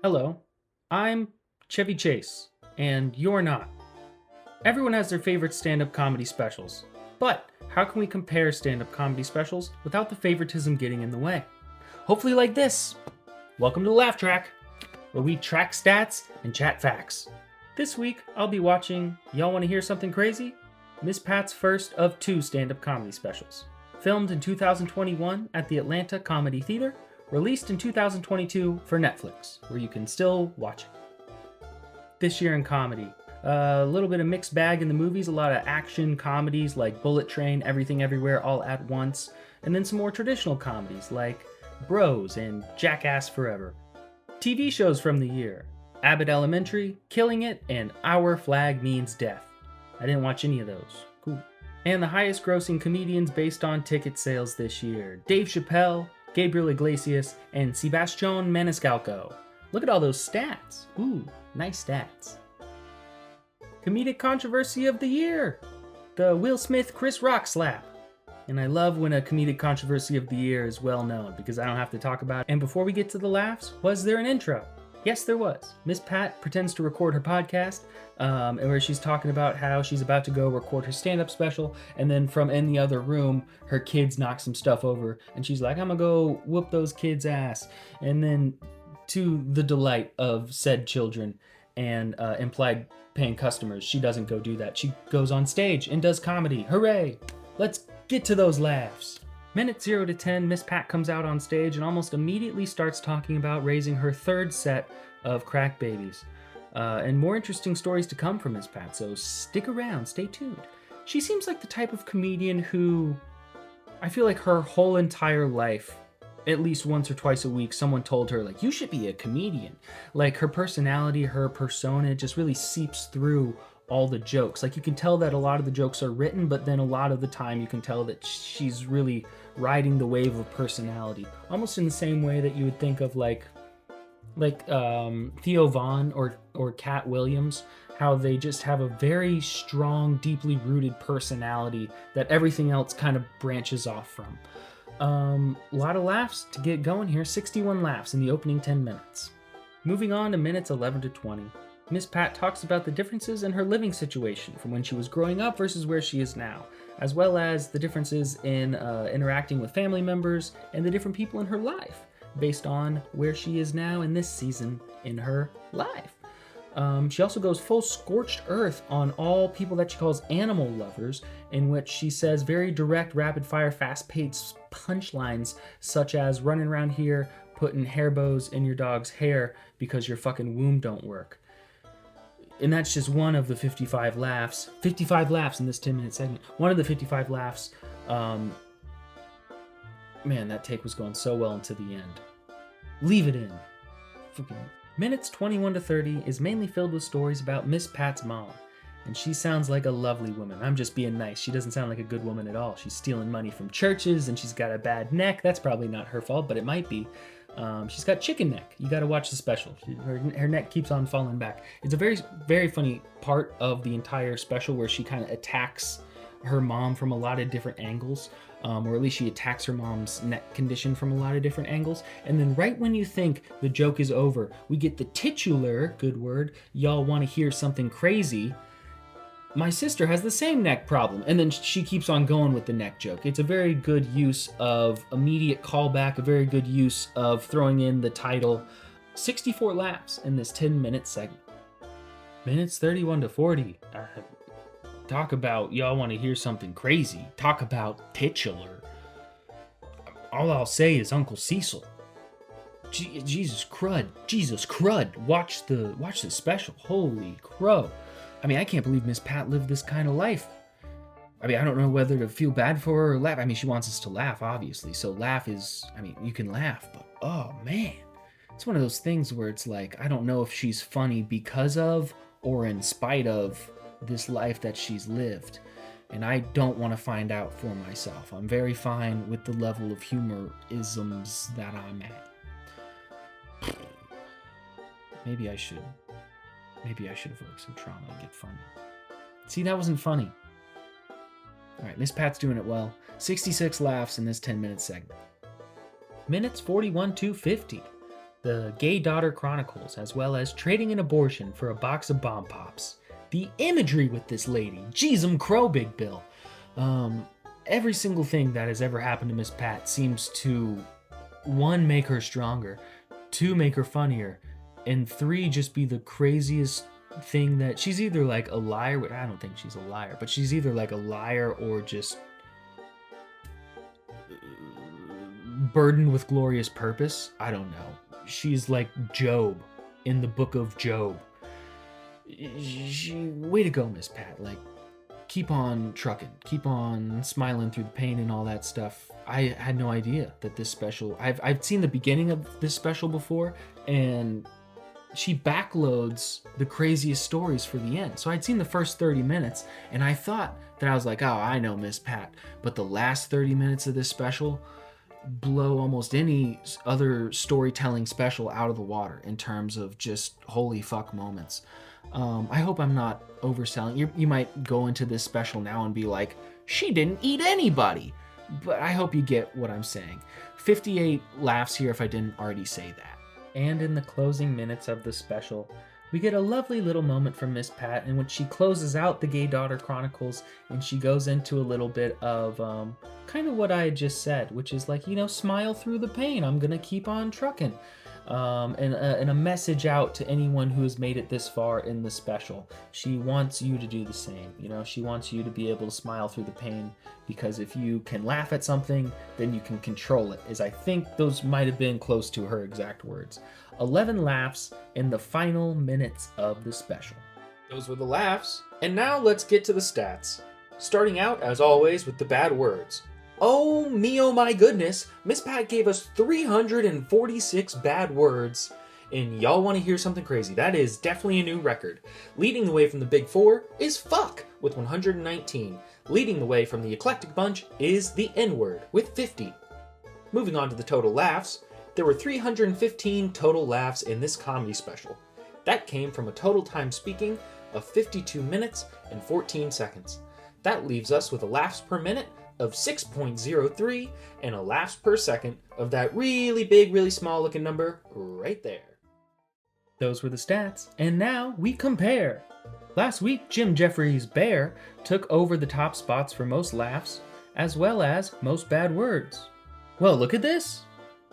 Hello, I'm Chevy Chase, and you're not. Everyone has their favorite stand up comedy specials, but how can we compare stand up comedy specials without the favoritism getting in the way? Hopefully, like this. Welcome to the Laugh Track, where we track stats and chat facts. This week, I'll be watching Y'all Want to Hear Something Crazy? Miss Pat's first of two stand up comedy specials. Filmed in 2021 at the Atlanta Comedy Theater, released in 2022 for Netflix, where you can still watch it. This year in comedy, a little bit of mixed bag in the movies, a lot of action comedies like Bullet Train, Everything Everywhere All at Once, and then some more traditional comedies like Bros and Jackass Forever. TV shows from the year, Abbott Elementary, Killing It, and Our Flag Means Death. I didn't watch any of those. Cool. And the highest grossing comedians based on ticket sales this year, Dave Chappelle, Gabriel Iglesias, and Sebastian Maniscalco. Look at all those stats. Ooh, nice stats. Comedic controversy of the year, the Will Smith Chris Rock slap. And I love when a comedic controversy of the year is well known because I don't have to talk about it. And before we get to the laughs, was there an intro? Yes, there was. Miss Pat pretends to record her podcast, where she's talking about how she's about to go record her stand-up special, and then from in the other room, her kids knock some stuff over, and she's like, I'm gonna go whoop those kids' ass. And then, to the delight of said children and implied paying customers, she doesn't go do that. She goes on stage and does comedy. Hooray! Let's get to those laughs. Minute 0 to 10, Miss Pat comes out on stage and almost immediately starts talking about raising her third set of crack babies. And more interesting stories to come from Miss Pat, so stick around, stay tuned. She seems like the type of comedian who, I feel like her whole entire life, at least once or twice a week, someone told her, like, you should be a comedian. Like, her personality, her persona just really seeps through all the jokes. Like, you can tell that a lot of the jokes are written, but then a lot of the time you can tell that she's really riding the wave of personality, almost in the same way that you would think of like Theo Vaughn or Cat Williams, how they just have a very strong, deeply rooted personality that everything else kind of branches off from. A lot of laughs to get going here. 61 laughs in the opening 10 minutes. Moving on to minutes 11 to 20. Miss Pat talks about the differences in her living situation from when she was growing up versus where she is now, as well as the differences in interacting with family members and the different people in her life based on where she is now in this season in her life. She also goes full scorched earth on all people that she calls animal lovers, in which she says very direct, rapid-fire, fast-paced punchlines such as running around here putting hair bows in your dog's hair because your fucking womb don't work. And that's just one of the 55 laughs. 55 laughs in this 10-minute segment. One of the 55 laughs. Man, that take was going so well into the end. Leave it in. Freaking. Minutes 21 to 30 is mainly filled with stories about Miss Pat's mom. And she sounds like a lovely woman. I'm just being nice. She doesn't sound like a good woman at all. She's stealing money from churches and she's got a bad neck. That's probably not her fault, but it might be. She's got chicken neck. You got to watch the special. Her neck keeps on falling back. It's a very, very funny part of the entire special where she kind of attacks her mom from a lot of different angles, or at least she attacks her mom's neck condition from a lot of different angles. And then right when you think the joke is over, we get the titular, good word, y'all want to hear something crazy. My sister has the same neck problem. And then she keeps on going with the neck joke. It's a very good use of immediate callback, a very good use of throwing in the title. 64 laughs in this 10-minute segment. Minutes 31 to 40. Talk about y'all want to hear something crazy. Talk about titular. All I'll say is Uncle Cecil. Jesus crud. Watch the special. Holy crow. I mean, I can't believe Miss Pat lived this kind of life. I mean, I don't know whether to feel bad for her or laugh. I mean, she wants us to laugh, obviously. So laugh is, I mean, you can laugh, but oh man. It's one of those things where it's like, I don't know if she's funny because of or in spite of this life that she's lived. And I don't want to find out for myself. I'm very fine with the level of humorisms that I'm at. Maybe I should evoke some trauma and get funny. See, that wasn't funny. All right, Miss Pat's doing it well. 66 laughs in this 10-minute segment. Minutes 41 to 50. The Gay Daughter Chronicles, as well as trading an abortion for a box of bomb pops. The imagery with this lady, jeez, crow, Big Bill. Every single thing that has ever happened to Miss Pat seems to, one, make her stronger, two, make her funnier, and three, just be the craziest thing that she's either like a liar. I don't think she's a liar, but she's either like a liar or just burdened with glorious purpose. I don't know. She's like Job in the book of Job. Way to go, Miss Pat. Like, keep on trucking, keep on smiling through the pain and all that stuff. I had no idea that this special, I've seen the beginning of this special before, and she backloads the craziest stories for the end. So I'd seen the first 30 minutes and I thought that I was like, oh, I know Miss Pat. But the last 30 minutes of this special blow almost any other storytelling special out of the water in terms of just holy fuck moments. I hope I'm not overselling. You might go into this special now and be like, she didn't eat anybody. But I hope you get what I'm saying. 58 laughs here if I didn't already say that. And in the closing minutes of the special, we get a lovely little moment from Miss Pat in which she closes out the Gay Daughter Chronicles and she goes into a little bit of kind of what I had just said, which is like, smile through the pain. I'm going to keep on trucking. And a message out to anyone who has made it this far in the special. She wants you to do the same. She wants you to be able to smile through the pain, because if you can laugh at something, then you can control it, as I think those might have been close to her exact words. 11 laughs in the final minutes of the special. Those were the laughs, and now let's get to the stats. Starting out, as always, with the bad words. Oh me, oh my goodness, Miss Pat gave us 346 bad words. And y'all want to hear something crazy? That is definitely a new record. Leading the way from the Big Four is fuck with 119. Leading the way from the Eclectic Bunch is the N-word with 50. Moving on to the total laughs, there were 315 total laughs in this comedy special. That came from a total time speaking of 52 minutes and 14 seconds. That leaves us with a laughs per minute of 6.03 and a laughs per second of that really big, really small looking number right there. Those were the stats, and now we compare. Last week, Jim Jeffries' Bear took over the top spots for most laughs, as well as most bad words. Well, look at this.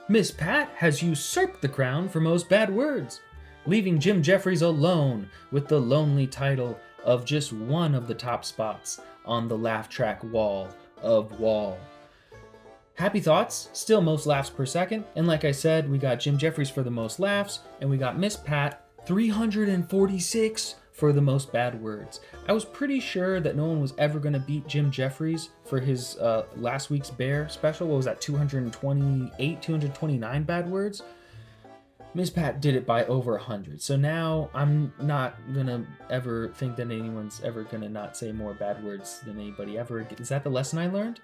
Miss Pat has usurped the crown for most bad words, leaving Jim Jeffries alone with the lonely title of just one of the top spots on the laugh track wall of Wall. Happy Thoughts, still most laughs per second, and like I said, we got Jim Jeffries for the most laughs, and we got Miss Pat 346 for the most bad words. I was pretty sure that no one was ever going to beat Jim Jeffries for his last week's Bear special. What was that, 228, 229 bad words? Miss Pat did it by over 100. So now I'm not gonna ever think that anyone's ever gonna not say more bad words than anybody ever. Is that the lesson I learned?